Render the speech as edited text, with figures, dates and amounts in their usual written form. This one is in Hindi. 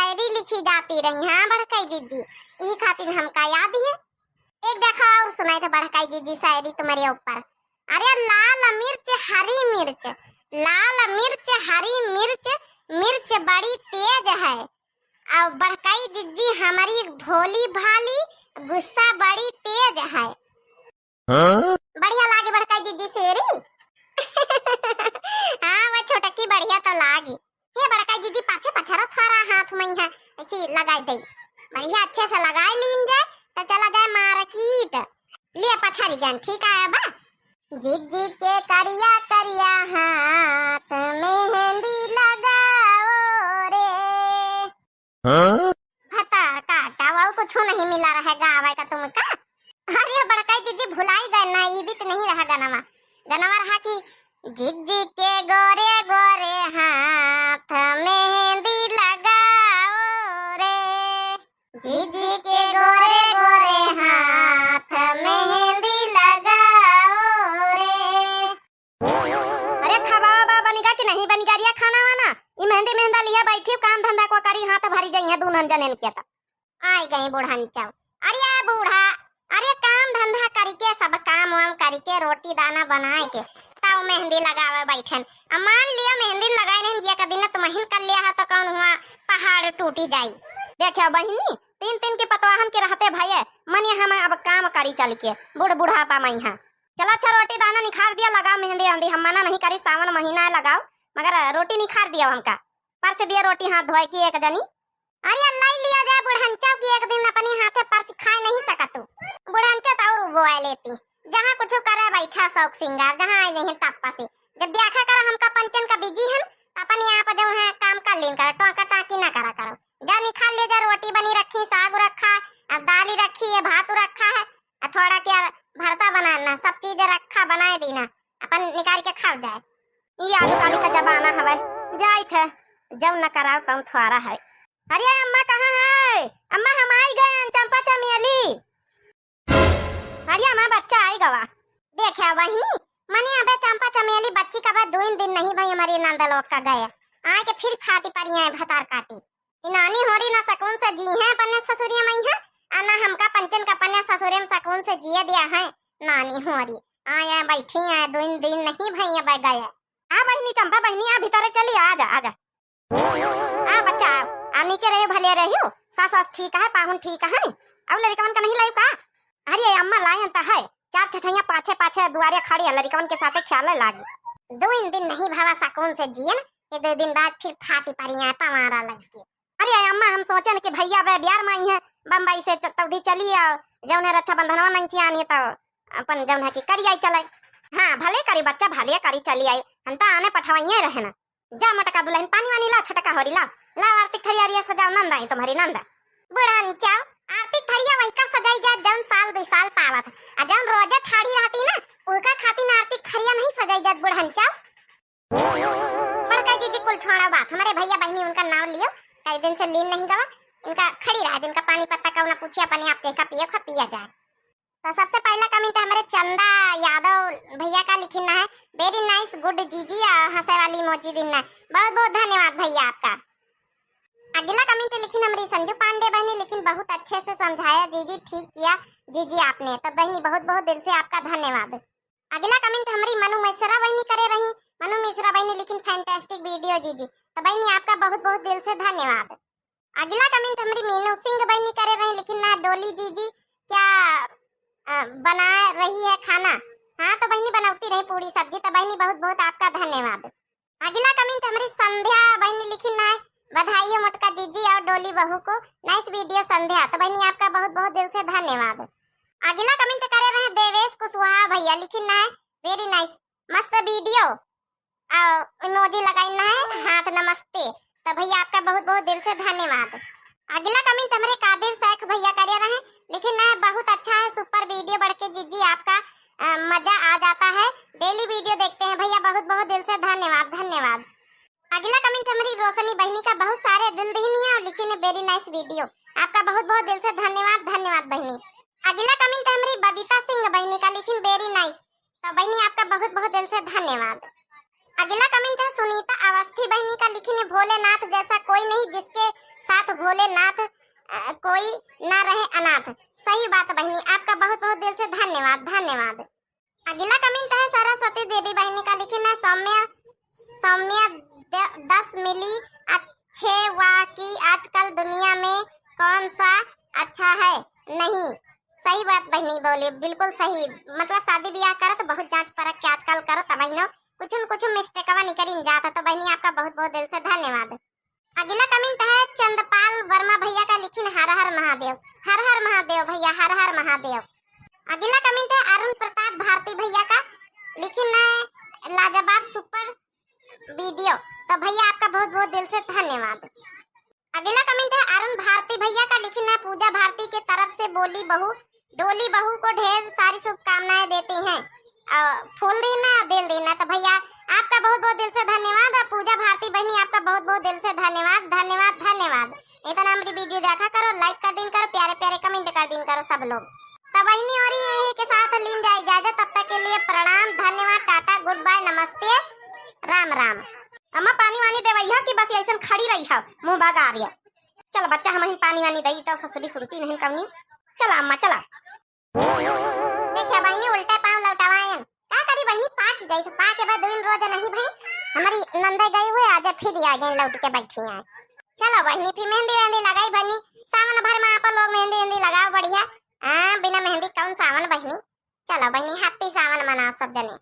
शायरी लिखी जाती रही। हाँ बड़काई दीदी, यही खातिर हमका याद है। एक देखा और सुनाई था बड़काई दीदी शायरी तुम्हारे ऊपर। अरे लाल मिर्च हरी मिर्च, लाल मिर्च हरी मिर्च, मिर्च बड़ी तेज है। अब बड़काई दीदी हमारी भोली भाली, गुस्सा बड़ी तेज है। बढ़िया लागे बड़काई दीदी शेरी। हाँ वो छोटकी बढ़िया तो लागी। हे बड़काई दीदी पाछे पछरा थारा हाथ में है ऐसी लगाई दई, बढ़िया अच्छे से लगाई लीन जाए तो चला जाए मार्केट। लिए पछारी गन ठीक है बा। जीजी के करिया करिया हाथ मेहंदी लगाओ रे। भता काटा वाउ कुछ नहीं मिला रहेगा आवे का तुमका। अरे बड़काई दीदी भुलाई गए ना, ये भी तो नहीं रहा गनवा। गनवा रहा कि जीजी के गोरे गोरे हाथ मेहंदी लगाओ रे, जीजी के गोरे गोरे हाथ मेहंदी लगाओ रे। अरे खावा बाबा बनेगा कि नहीं बनेगा रिया खाना वाना? ये मेहंदी मेहंदा लिया बैठी काम धंधा को करी हाथ भरी जाइए दूनन जने के ता आई गई बूढ़न चाव। अरे बूढ़ा, अरे काम धंधा करके सब काम वाम करके रोटी दाना बनाए के ताऊ मेहंदी लगावे बैठन। मान लिया मेहंदी लगाए नहीं दिया का दिन तुम्हें कर लिया है तो कौन हुआ पहाड़ टूटी जाई। देखियो बहिनी तीन तीन के पतवाहन के रहते भाई मन हम अब काम करी चल के बूढ़ बूढ़ा पा मई हां। चला अच्छा रोटी दाना निखार दिया लगाओ मेहंदी आंधी हम मना नहीं करी सावन महीना लगाओ मगर रोटी निखार दिया हमका पर से दिया रोटी हाथ धोए की एक जनी। अरे अल्लाह लिया जा बुढ़ंचा की एक दिन अपने हाथे पर खाए नहीं सका तू बुढ़ंचा तो और बोए लेती जहां कुछ करे बैठा शौक सिंगार जहां आई नहीं टप्पा से जब देखा कर हमका पंचन का बिजी है अपन यहां पर जो है काम कर लेन कर टोका टाकी ना करा करो। जा निकाल ले जा रोटी बनी रखी साग रखा दाल रखी है भात रखा है थोड़ा क्या भरता बनाना सब चीज रखा बनाए देना अपन निकाल के खा जाए। ये आजकल का जमाना हवे जाई थे जब न कराओ तुम थोड़ा है। अरे अम्मा कहाँ है? अम्मा हम आई गए चंपा चमेली। अरे अम्मा बच्चा आई गवा देखा बहिनी मने अबे चंपा चमेली बच्ची का बाद 2 दिन नहीं भाई हमारी नंदलोक का गया आए के फिर फाटी पड़ी है भतार काटी। नानी हो रही ना सकून से जी है पन्ने ससुरिया मई है आना हमका पंचन का पन्ने ससुरे में सकून से जिए दिया है। नानी हो रही आया बैठी है 2 दिन नहीं भाई अब गया। आ बहिनी चंपा बहिनी आ भीतर चली आजा आजा आ बच्चा आनी के रहे भले रही हो सास ठीक है पाहुन ठीक है अब लड़कवन का नहीं लाई का? अरे अम्मा लायन ता है 4 छठैया पाछे पाछे दुआरे खड़ी है लड़कवन के साथे ख्याल लागी 2 दिन नहीं भावा सकून से जिए ये 2 दिन बाद फिर फाटी पड़ी है पवारा लगी। अरे अम्मा हम सोचन कि भैया वे बिहार में है बम्बई से तौदी चली जौन रक्षा बंधनवा नहीं आनी तो अपन जौन है कि करी आई चले। हाँ भले करी बच्चा भले करी चली आई हम तो आने पठवाइए रहे ना। जा मटका दुल्हन पानी वानी ला छटका होरी ला ला आरती थरिया सजाओ नंदा है तुम्हारी नंदा बुढ़ान चाव आरती थरिया वही का सजाई जा जौन साल 2 साल पावत आ जौन रोजा ठाड़ी रहती ना उनका खातिर आरती थरिया नहीं सजाई जात बुढ़ान चाव। बड़का जी कुल छोड़ा बात हमारे भैया बहनी उनका नाम लियो कई दिन से लीन नहीं गवा इनका खड़ी रहा इनका पानी पत्ता का ना पूछे अपने आप देखा पिए खा पिया जाए। तो सबसे पहला कमेंट हमारे चंदा यादव भैया का लिखना है वेरी नाइस गुड जीजी हंसे वाली मोची दिन है बहुत बहुत धन्यवाद भैया आपका। अगला कमेंट लिखी हमारी संजू पांडे बहनी लेकिन बहुत अच्छे से समझाया जीजी ठीक किया जीजी आपने तो बहनी बहुत बहुत दिल से आपका धन्यवाद। अगला कमेंट हमारी मनु मिश्रा बहनी करे रही मनु मिश्रा बहनी लेकिन फैंटास्टिक वीडियो जीजी तो बहनी आपका बहुत बहुत दिल से धन्यवाद। अगला कमेंट हमारी मीनू सिंह बहनी करे रही लेकिन ना डोली जीजी क्या बना रही है खाना? हाँ तो बहनी बनाती रही पूरी सब्जी तो बहनी बहुत बहुत आपका धन्यवाद। अगला कमेंट हमारी संध्या बहनी लिखी ना बधाई मोटका जीजी और डोली बहू को नाइस वीडियो संध्या तो बहनी आपका बहुत बहुत दिल से धन्यवाद। अगला कमेंट करे रहे देवेश कुशवाहा भैया लिखी ना वेरी नाइस मस्त वीडियो इमोजी लगाई ना है हाथ नमस्ते तो भैया आपका बहुत बहुत दिल से धन्यवाद। अगला कमेंट हमारे कादिर शेख भैया करे रहे लेकिन ना बहुत अच्छा है सुपर वीडियो बढ़ के जीजी आपका मजा आ जाता है डेली वीडियो देखते हैं भैया बहुत बहुत दिल से धन्यवाद धन्यवाद। अगला कमेंट हमारी रोशनी बहनी का बहुत सारे दिल दीनी है और लिखी है वेरी नाइस वीडियो आपका बहुत बहुत दिल से धन्यवाद धन्यवाद बहनी। अगला कमेंट हमारी बबीता सिंह बहनी का लिखी वेरी नाइस तो बहनी आपका बहुत बहुत दिल से धन्यवाद। अगला कमेंट है सुनीता अवस्थी बहनी का लिखी है भोलेनाथ जैसा कोई नहीं जिसके साथ भोलेनाथ कोई ना रहे अनाथ। सही बात बहनी, आपका बहुत बहुत दिल से धन्यवाद धन्यवाद। अगला कमेंट है सरस्वती देवी बहनी का, लिखी है सौम्या सौम्या 10 मिली अच्छे वाकई आजकल दुनिया में कौन सा अच्छा है नहीं। सही बात बहनी बोली, बिल्कुल सही। मतलब शादी ब्याह करो तो बहुत जांच परख के आजकल करो तो बहनों कुछ मिस्टेकवा निकल जाता। तो बहनी आपका बहुत बहुत दिल से धन्यवाद। अगला कमेंट है चंद्रपाल वर्मा भैया का, लिखिन हर हर महादेव। हर हर महादेव भैया, हर हर महादेव। अगला कमेंट है अरुण प्रताप भारती भैया का, लिखिन है लाजवाब सुपर वीडियो। तो भैया आपका बहुत बहुत दिल से धन्यवाद। अगला कमेंट है अरुण भारती भैया का, लिखिन है पूजा भारती के तरफ से डोली बहू को ढेर सारी शुभकामनाएं देती हैं। फूल देना दिल देना। तो भैया आपका बहुत बहुत दिल से धन्यवाद। और पूजा भारती बहनी आपका बहुत बहुत दिल से धन्यवाद धन्यवाद धन्यवाद। इतना हमारी वीडियो देखा करो, लाइक कर दिन करो, प्यारे प्यारे कमेंट कर दिन करो सब लोग। तो बहनी और यही के साथ लीन जाए इजाजत, तब तक के लिए प्रणाम धन्यवाद टाटा गुड बाय नमस्ते राम राम। अम्मा पानी वानी देवैया कि बस ऐसा खड़ी रही है मुंह बागा आ रही है। चल बच्चा हम पानी वानी दई तो ससुरी सुनती नहीं कवनी। चला अम्मा चला। देखिए बहनी उल्टे पाँव लौटावायन का करी बहनी, पा की जाई तो पा के बाद दिन रोज नहीं भाई हमारी नंदे गई हुए आज फिर आ गए लौट के बैठी हैं। चलो बहनी फिर मेहंदी वेहंदी लगाई बहनी, सावन भर में आप लोग मेहंदी वेहंदी लगाओ बढ़िया। बिना मेहंदी कौन सावन बहनी। चलो बहनी हैप्पी सावन मना सब जने।